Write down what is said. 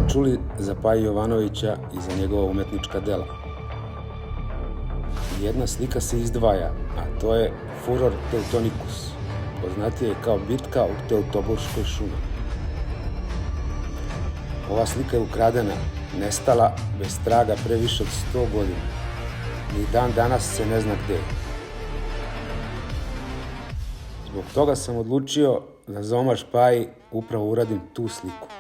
smo čuli za Paji Jovanovića i za njegova umetnička dela. Jedna slika se izdvaja, a to je Furor Teutonikus, poznatije kao Bitka u Teutoburškoj šumi. Ova slika je ukradena, nestala, bez traga pre više od 100 godina. Ni dan danas se ne zna gde je. Zbog toga sam odlučio da za Omaž Paji upravo uradim tu sliku.